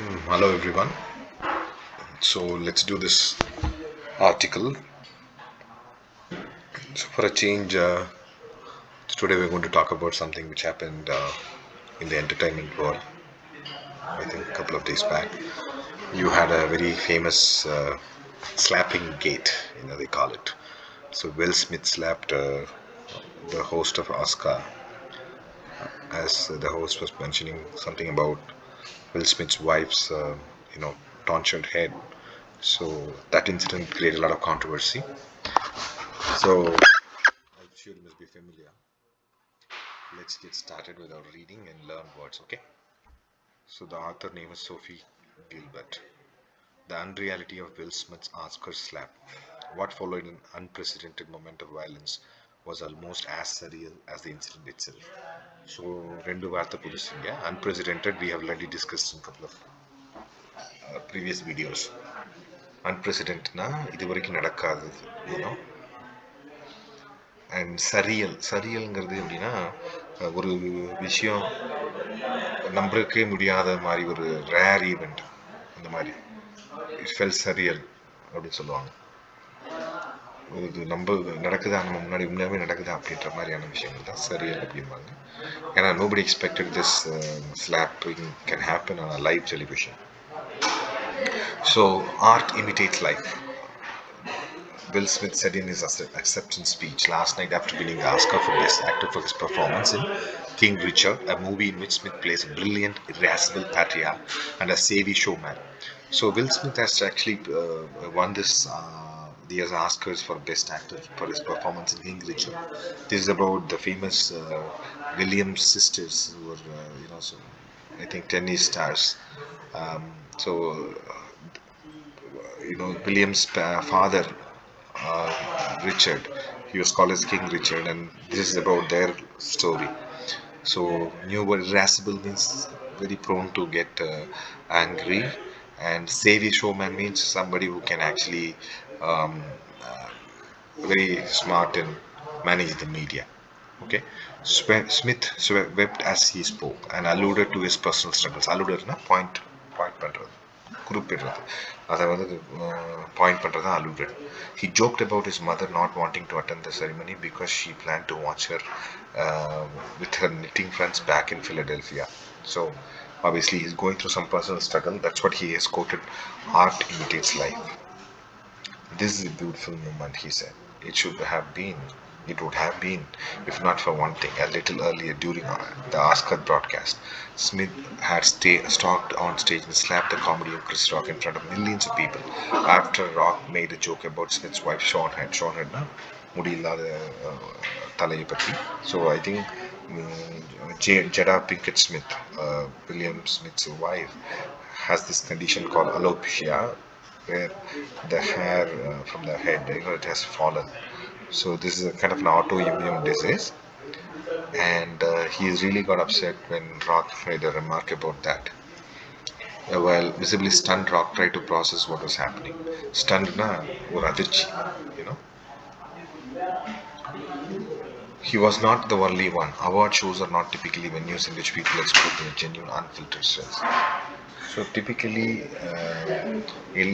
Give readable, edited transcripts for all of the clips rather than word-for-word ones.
Hello everyone. So let's do this article. So for a change, today we're going to talk about something which happened in the entertainment world. I think a couple of days back, you had a very famous slapping gate. They call it. So Will Smith slapped the host of Oscar, as the host was mentioning something about Will Smith's wife's, tonsured head. So that incident created a lot of controversy. So I'm sure you must be familiar. Let's get started with our reading and learn words, okay? So the author name is Sophie Gilbert. The Unreality of Will Smith's Oscar slap. What followed an unprecedented moment of violence was almost as surreal as the incident itself. So ரெண்டு வார்த்தை புதுசுங்க. Unprecedented we have already discussed in a couple of previous videos. Unprecedentedனா இது வரைக்கும் நடக்காதது, and சரியல்ங்கிறது எப்படின்னா ஒரு விஷயம் நம்பருக்கே முடியாத மாதிரி ஒரு ரேர் ஈவெண்ட் அந்த மாதிரி இட் ஃபெல் சரியல் அப்படின்னு சொல்லுவாங்க. இது நம்ம நடக்குதா, நம்ம முன்னாடி உண்மையாகவே நடக்குதா அப்படின்ற மாதிரியான விஷயங்கள் தான் சரியல் அப்படிம்பாங்க. ஏன்னா nobody expected this slapping can happen on live television. So art imitates life. Will Smith said in his acceptance speech last night after winning the Oscar for Best Actor for his performance in King Richard, a movie in which Smith plays a brilliant, irascible patriarch and a savvy showman. So Will Smith has actually won this year's Oscars for Best Actor for his performance in King Richard. This is about the famous Williams sisters who were, so I think tennis stars. So William's father, Richard. He was called as King Richard, and this is about their story. So, new word irascible means very prone to get angry, and savvy showman means somebody who can actually um, very smart and manage the media. Okay, Smith wept as he spoke and alluded to his personal struggles. Alluded na point பண்றது, குறிப்பிடுறது, அதை வந்து point பண்ணுறது தான் alluded. He joked about his mother not wanting to attend the ceremony because she planned to watch her with her knitting friends back in Philadelphia. So obviously he's going through some personal struggle. That's what he has quoted. Art imitates life. This is a beautiful moment, he said. It would have been, if not for one thing, a little earlier during the Oscar broadcast. Smith had stalked on stage and slapped the comedy of Chris Rock in front of millions of people after Rock made a joke about Smith's wife, Sean Head. Sean Head, na? முடியில்லாத தலையை பற்றி. So I think Jada Pinkett Smith, William Smith's wife, has this condition called alopecia, where the hair from the head, it has fallen. So this is a kind of an autoimmune disease, and he's really got upset when Rock made a remark about that. While visibly stunned, Rock tried to process what was happening. Stunned na or adirchi, you know. He was not the only one. Award shows are not typically venues in which people express their genuine, unfiltered stress. So typically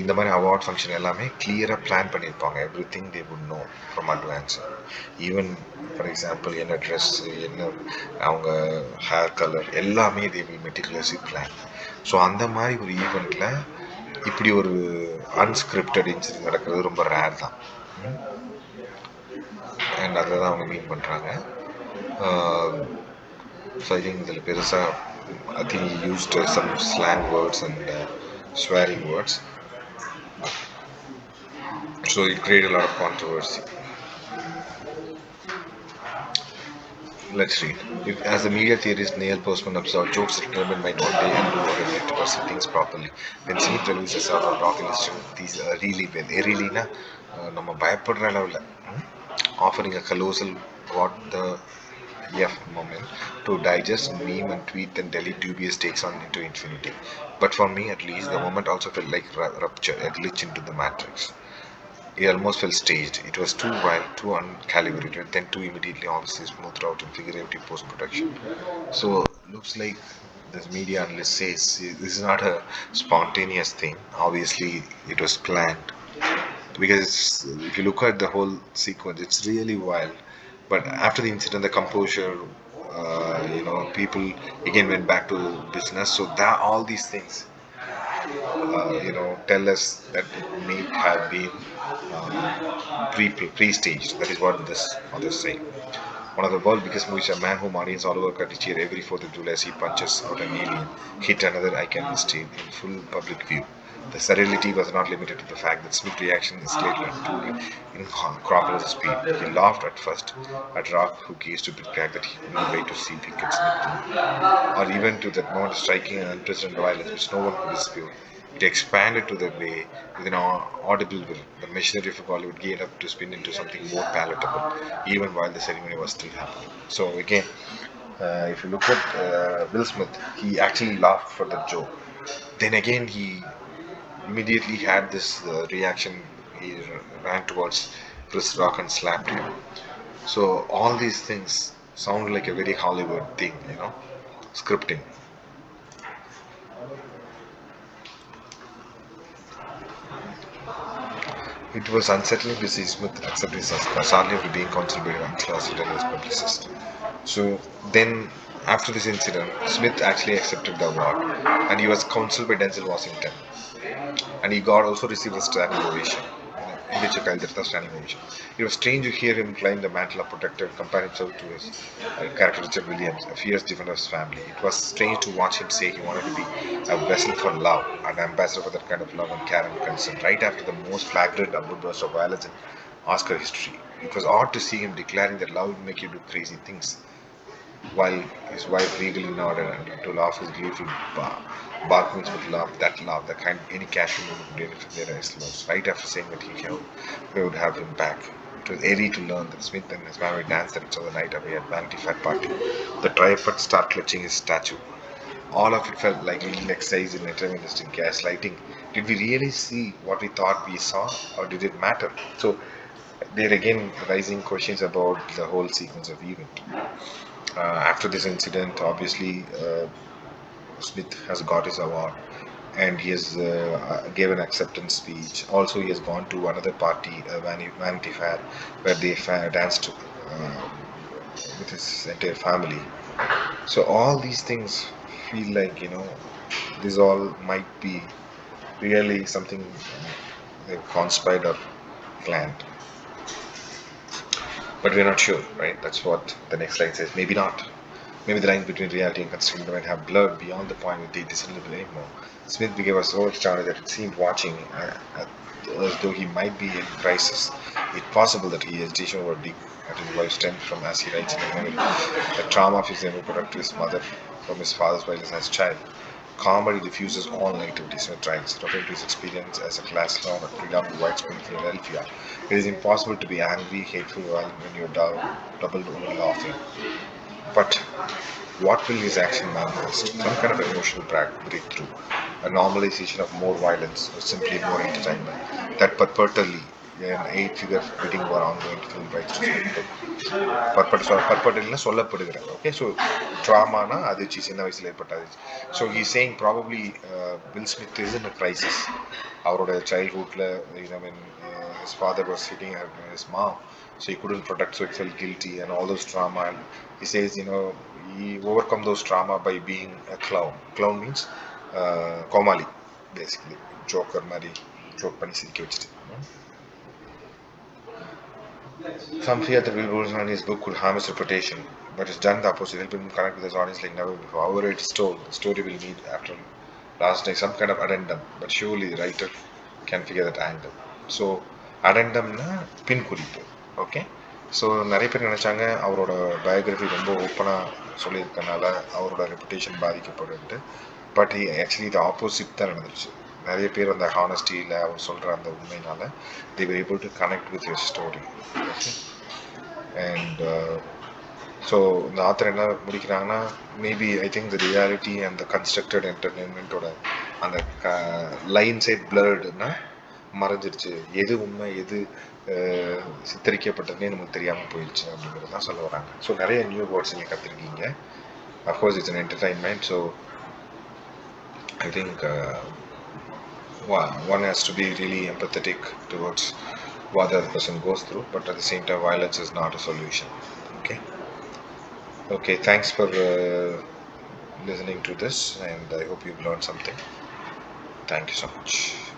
இந்த மாதிரி award function எல்லாமே கிளியராக plan பண்ணியிருப்பாங்க. Everything they would know from advance. Even for example என்ன dress, என்ன அவங்க hair colour எல்லாமே they will meticulously plan. So அந்த மாதிரி ஒரு ஈவெண்ட்டில் இப்படி ஒரு அன்ஸ்கிரிப்டட் இன்சிடென்ட் நடக்கிறது ரொம்ப ரேர் தான். அண்ட் அதை தான் அவங்க மீன் பண்ணுறாங்க. ஸோ ஐ திங்க் இதில் பெருசாக I think he used some slang words and swearing words. So it created a lot of controversy. Let's read. As the media theorist Neil Postman observed, jokes that determined might one day undo or reflect to perceive things properly. When Smith releases out of Rock illustrated these really well. Really na நம்ம பயப்படுற அளவில் offering a colossal what the F moment to digest, meme and tweet and delete dubious takes on into infinity. But for me at least, the moment also felt like rupture, a glitch into the matrix. It almost felt staged. It was too wild, too uncalibrated, then too immediately obviously smoothed out in figurative post-production. So looks like the media analyst says this is not a spontaneous thing. Obviously, it was planned because if you look at the whole sequence, it's really wild. But after the incident, the composure, people again went back to business. So that all these things, tell us that it may have been pre-staged. That is what this authors say. One of the world's biggest movies, a man whom audience all over country cheer every 4th of July as he punches out an alien, hit another icon screen in full public view. The surreality was not limited to the fact that Smith's reaction escalated to incredible speed. He laughed at first at Rock, who gazed to crack that he couldn't wait to see Pickett Smith, or even to that moment of striking and unprecedented violence which no one could dispute. It expanded to the way, with an audible will, the machinery of Bollywood geared up to spin into something more palatable, even while the ceremony was still happening. So again, if you look at Will Smith, he actually laughed for the joke. Then again, he immediately had this reaction. He ran towards Chris Rock and slapped him. So all these things sound like a very Hollywood thing, scripting. It was unsettling to see Smith accept his Oscar, sadly after being considered by an unclassified as publicist. So then, after this incident, Smith actually accepted the award, and he was counseled by Denzel Washington, and he got also received a standing ovation. Individual Kyle standing ovation. It was strange to hear him climb the mantle of protector, compare himself to his character Richard Williams, a fierce defender of his family. It was strange to watch him say he wanted to be a vessel for love, an ambassador for that kind of love and care and concern, right after the most flagrant upward burst of violence in Oscar history. It was odd to see him declaring that love would make you do crazy things, while his wife legally nodded and to laugh his gleeful barkings with love, the kind any casual woman would identify their as loves. Right after saying that he would have him back. It was eerie to learn that Smith and his family danced at each other the night away at Vanity Fair party. The tripod started clutching his statue. All of it felt like little exercise in entertainment in gaslighting. Did we really see what we thought we saw, or did it matter? So there again rising questions about the whole sequence of event. After this incident, obviously, Smith has got his award and he has gave an acceptance speech. Also, he has gone to another party, Vanity Fair, where they danced with his entire family. So, all these things feel like, this all might be really something they've conspired or planned. But we're not sure, right? That's what the next line says. Maybe not. Maybe the lines between reality and construction might have blurred beyond the point where they discernible anymore. Smith became so astounded that it seemed watching as though he might be in crisis. It's possible that his hesitation over deep at his wife's stemmed from, as he writes in the memory, the trauma of his immigrant to his mother from his father's violence as a child. Comedy diffuses all negativity, Smith writes, referring to his experience as a class clown at predominantly white school in Philadelphia. It is impossible to be angry, hateful, violent when you're double over laughing. But what will his action manifest? Some kind of emotional breakthrough, a normalization of more violence, or simply more entertainment that perpetually an eight-figure bidding war ongoing to film rights to பர்பட்டல்னு சொல்லப்படுகிறார். Okay, so ட்ராமானா அதிர்ச்சி சின்ன வயசுல ஏற்பட்ட அதிர்ச்சி. So he's saying probably Will Smith is in a crisis. அவரோட childhoodல, when his father was hitting his mom, so he couldn't protect, so he felt guilty and all those trauma. And he says, he overcome those trauma by being a clown. Clown means கோமாளி, basically joker மாதிரி joke பண்ணி சிரிக்க வச்சுட்டு. Some fear that Will Wilson and his book could harm his reputation, but it's done the opposite, helping him connect with his audience like never before. However it's told, the story will need, after last night, some kind of addendum, but surely the writer can figure that angle. So, addendumனா பின் குறிப்பு. Okay, so நிறைய பேர் நினச்சாங்க அவரோட biography ரொம்ப ஓப்பனாக சொல்லியிருக்கனால அவரோட reputation பாதிக்கப்படுன்ட்டு. But actually இது opposite தான் நடந்துச்சு. நிறைய பேர் அந்த ஹானஸ்டியில் அவர் சொல்கிற அந்த உண்மையினால they were able to connect with your story. Okay? And so இந்த ஆத்தர் என்ன முடிக்கிறாங்கன்னா, maybe I think the reality and the constructed என்டர்டெயின்மெண்ட்டோட அந்த லைன் சைட் பிளர்டுன்னா மறைஞ்சிருச்சு, எது உண்மை எது சித்தரிக்கப்பட்டதுன்னே நமக்கு தெரியாமல் போயிடுச்சு அப்படிங்கிறது தான் சொல்ல வராங்க. ஸோ நிறைய நியூ வேர்ட்ஸ் நீங்கள் கற்றுருக்கீங்க. Of course it's an entertainment. So I think one has to be really empathetic towards what the other person goes through, but at the same time, violence is not a solution. Okay. Okay. Thanks for listening to this, and I hope you've learned something. Thank you so much.